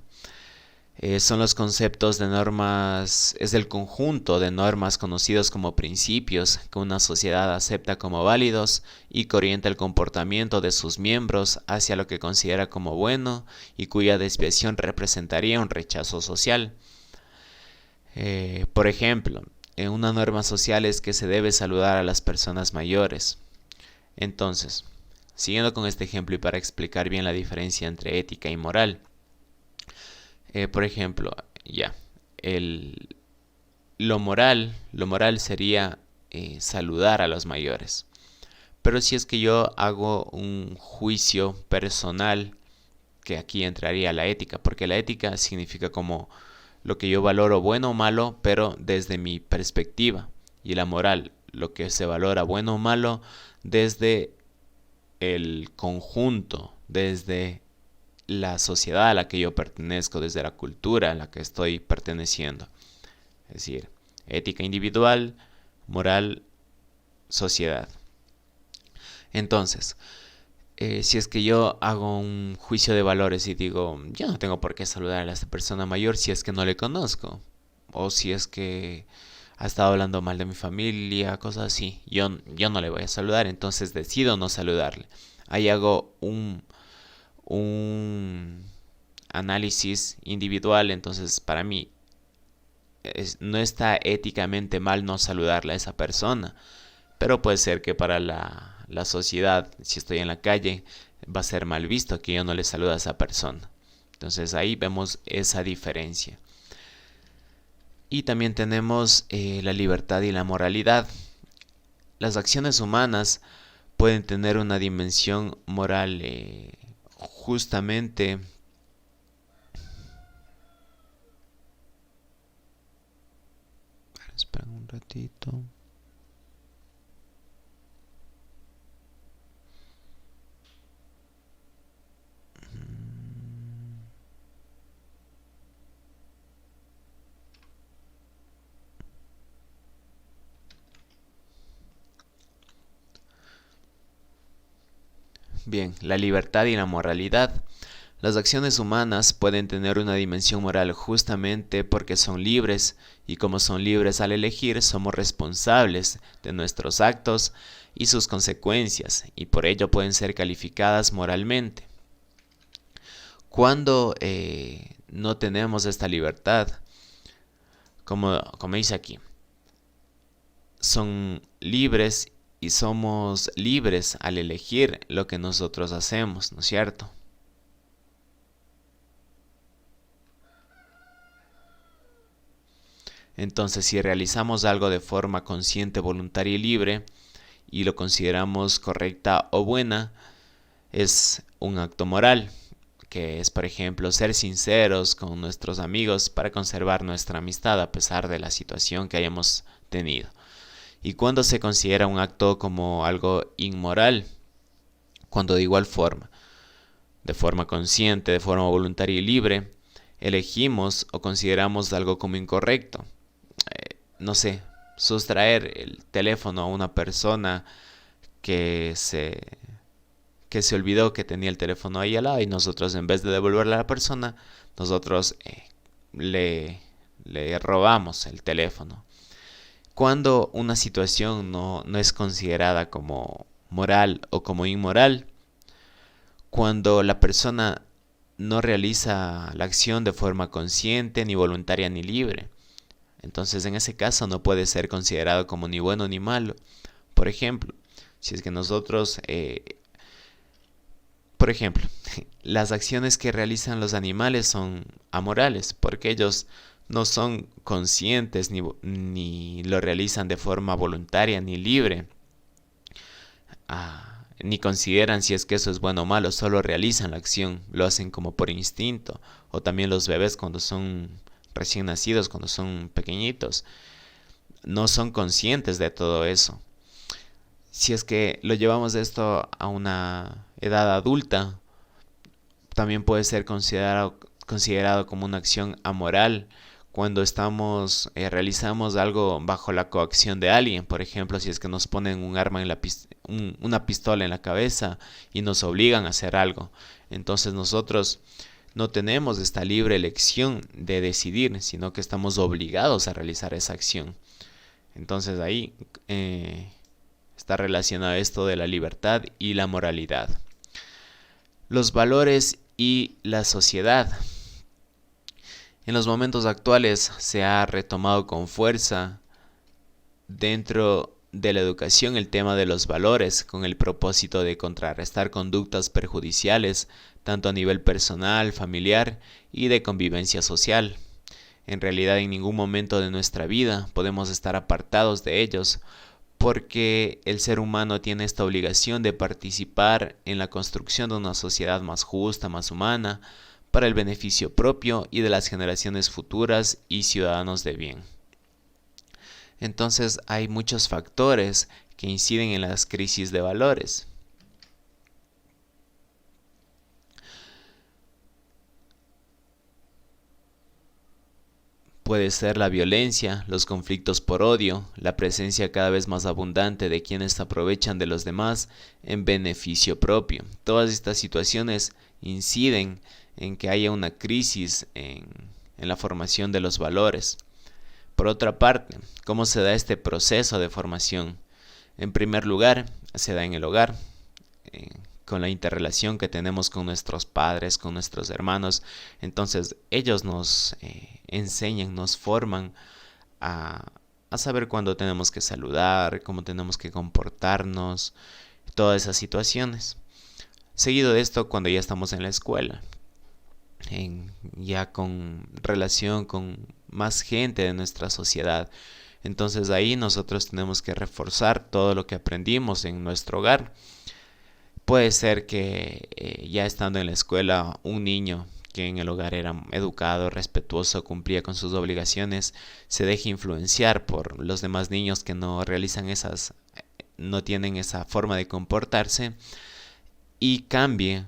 Speaker 1: Son los conceptos de normas, es el conjunto de normas conocidos como principios que una sociedad acepta como válidos y que orienta el comportamiento de sus miembros hacia lo que considera como bueno y cuya desviación representaría un rechazo social. Por ejemplo, una norma social es que se debe saludar a las personas mayores. Entonces, siguiendo con este ejemplo y para explicar bien la diferencia entre ética y moral, por ejemplo, lo moral sería saludar a los mayores. Pero si es que yo hago un juicio personal, que aquí entraría la ética, porque la ética significa como lo que yo valoro bueno o malo, pero desde mi perspectiva. Y la moral, lo que se valora bueno o malo desde el conjunto, desde la sociedad a la que yo pertenezco, desde la cultura a la que estoy perteneciendo. Es decir, ética individual, moral, sociedad. Entonces, si es que yo hago un juicio de valores y digo, yo no tengo por qué saludar a esta persona mayor si es que no le conozco, o si es que ha estado hablando mal de mi familia, cosas así, yo no le voy a saludar, entonces decido no saludarle. Ahí hago un análisis individual, entonces para mí no está éticamente mal no saludarle a esa persona, pero puede ser que para la sociedad, si estoy en la calle, va a ser mal visto que yo no le salude a esa persona. Entonces ahí vemos esa diferencia. Y también tenemos la libertad y la moralidad. Las acciones humanas pueden tener una dimensión moral justamente espera un ratito. Bien, la libertad y la moralidad. Las acciones humanas pueden tener una dimensión moral justamente porque son libres y como son libres al elegir, somos responsables de nuestros actos y sus consecuencias y por ello pueden ser calificadas moralmente. Cuando no tenemos esta libertad, como dice aquí, son libres y somos libres al elegir lo que nosotros hacemos, ¿no es cierto? Entonces, si realizamos algo de forma consciente, voluntaria y libre, y lo consideramos correcta o buena, es un acto moral, que es, por ejemplo, ser sinceros con nuestros amigos para conservar nuestra amistad a pesar de la situación que hayamos tenido. ¿Y cuándo se considera un acto como algo inmoral? Cuando de igual forma, de forma consciente, de forma voluntaria y libre, elegimos o consideramos algo como incorrecto. No sé, sustraer el teléfono a una persona que se olvidó que tenía el teléfono ahí al lado, y nosotros, en vez de devolverle a la persona, nosotros le robamos el teléfono. Cuando una situación no es considerada como moral o como inmoral, cuando la persona no realiza la acción de forma consciente, ni voluntaria, ni libre. Entonces, en ese caso no puede ser considerado como ni bueno ni malo. Por ejemplo, si es que nosotros, las acciones que realizan los animales son amorales, porque ellos no son conscientes ni lo realizan de forma voluntaria ni libre, ni consideran si es que eso es bueno o malo, solo realizan la acción, lo hacen como por instinto. O también los bebés cuando son recién nacidos, cuando son pequeñitos, no son conscientes de todo eso. Si es que lo llevamos esto a una edad adulta, también puede ser considerado como una acción amoral cuando realizamos algo bajo la coacción de alguien. Por ejemplo, si es que nos ponen un arma una pistola en la cabeza y nos obligan a hacer algo. Entonces nosotros no tenemos esta libre elección de decidir, sino que estamos obligados a realizar esa acción. Entonces ahí está relacionado esto de la libertad y la moralidad. Los valores y la sociedad. En los momentos actuales se ha retomado con fuerza dentro de la educación el tema de los valores, con el propósito de contrarrestar conductas perjudiciales tanto a nivel personal, familiar y de convivencia social. En realidad, en ningún momento de nuestra vida podemos estar apartados de ellos, porque el ser humano tiene esta obligación de participar en la construcción de una sociedad más justa, más humana, para el beneficio propio y de las generaciones futuras y ciudadanos de bien. Entonces, hay muchos factores que inciden en las crisis de valores. Puede ser la violencia, los conflictos por odio, la presencia cada vez más abundante de quienes aprovechan de los demás en beneficio propio. Todas estas situaciones inciden en que haya una crisis en la formación de los valores. Por otra parte, ¿cómo se da este proceso de formación? En primer lugar, se da en el hogar, con la interrelación que tenemos con nuestros padres, con nuestros hermanos. Entonces ellos nos enseñan, nos forman a saber cuándo tenemos que saludar, cómo tenemos que comportarnos, todas esas situaciones. Seguido de esto, cuando ya estamos en la escuela, ya con relación con más gente de nuestra sociedad, entonces ahí nosotros tenemos que reforzar todo lo que aprendimos en nuestro hogar. Puede ser que ya estando en la escuela, un niño que en el hogar era educado, respetuoso, cumplía con sus obligaciones, se deje influenciar por los demás niños que no realizan no tienen esa forma de comportarse, y cambie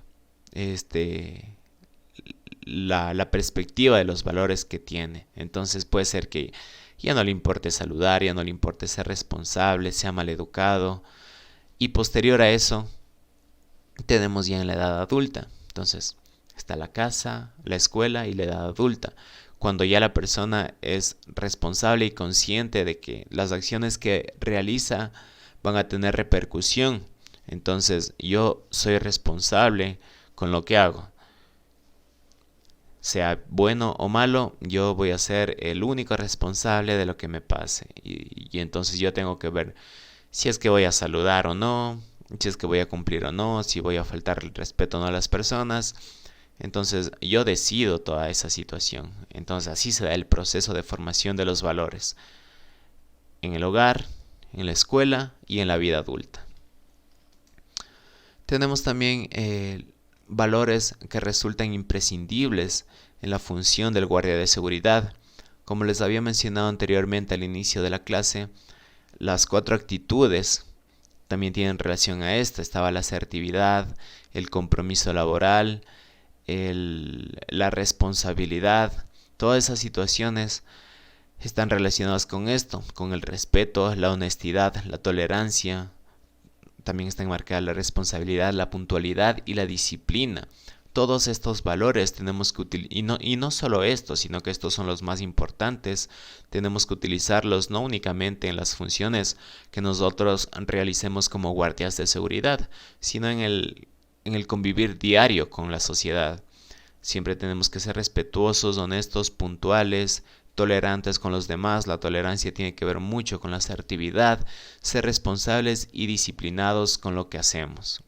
Speaker 1: la perspectiva de los valores que tiene. Entonces puede ser que ya no le importe saludar, ya no le importe ser responsable, sea maleducado, y posterior a eso tenemos ya en la edad adulta. Entonces está la casa, la escuela y la edad adulta, cuando ya la persona es responsable y consciente de que las acciones que realiza van a tener repercusión. Entonces yo soy responsable con lo que hago. Sea bueno o malo, yo voy a ser el único responsable de lo que me pase. Y entonces yo tengo que ver si es que voy a saludar o no, si es que voy a cumplir o no, si voy a faltar el respeto o no a las personas. Entonces yo decido toda esa situación. Entonces así se da el proceso de formación de los valores en el hogar, en la escuela y en la vida adulta. Tenemos también valores que resultan imprescindibles en la función del guardia de seguridad. Como les había mencionado anteriormente al inicio de la clase, las 4 actitudes también tienen relación a esta. Estaba la asertividad, el compromiso laboral, la responsabilidad. Todas esas situaciones están relacionadas con esto, con el respeto, la honestidad, la tolerancia. También está enmarcada la responsabilidad, la puntualidad y la disciplina. Todos estos valores tenemos que utilizar, y no solo estos, sino que estos son los más importantes. Tenemos que utilizarlos no únicamente en las funciones que nosotros realicemos como guardias de seguridad, sino en el convivir diario con la sociedad. Siempre tenemos que ser respetuosos, honestos, puntuales, tolerantes con los demás. La tolerancia tiene que ver mucho con la asertividad, ser responsables y disciplinados con lo que hacemos.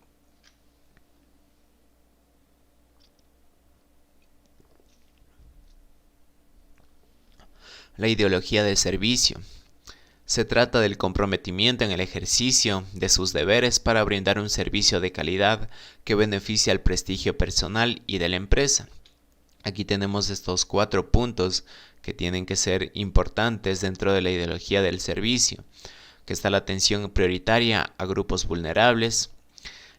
Speaker 1: La ideología de servicio. Se trata del comprometimiento en el ejercicio de sus deberes para brindar un servicio de calidad que beneficie al prestigio personal y de la empresa. Aquí tenemos estos 4 puntos que tienen que ser importantes dentro de la ideología del servicio, que está la atención prioritaria a grupos vulnerables,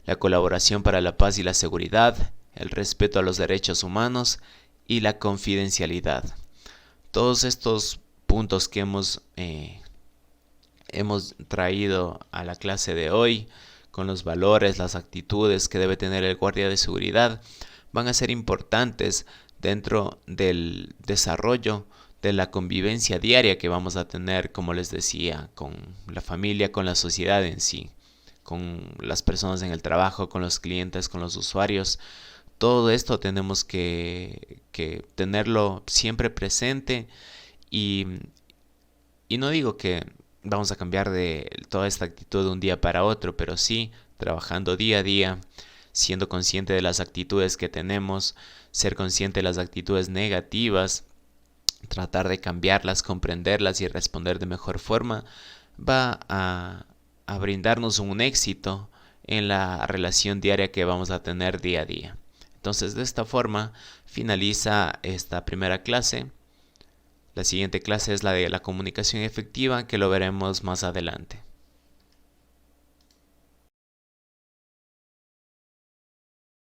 Speaker 1: la colaboración para la paz y la seguridad, el respeto a los derechos humanos y la confidencialidad. Todos estos puntos que hemos traído a la clase de hoy, con los valores, las actitudes que debe tener el guardia de seguridad, van a ser importantes dentro del desarrollo de la convivencia diaria que vamos a tener, como les decía, con la familia, con la sociedad en sí, con las personas en el trabajo, con los clientes, con los usuarios. Todo esto tenemos que tenerlo siempre presente y no digo que vamos a cambiar de toda esta actitud de un día para otro, pero sí trabajando día a día, siendo consciente de las actitudes que tenemos, ser consciente de las actitudes negativas, tratar de cambiarlas, comprenderlas y responder de mejor forma, va a brindarnos un éxito en la relación diaria que vamos a tener día a día. Entonces, de esta forma finaliza esta primera clase. La siguiente clase es la de la comunicación efectiva, que lo veremos más adelante.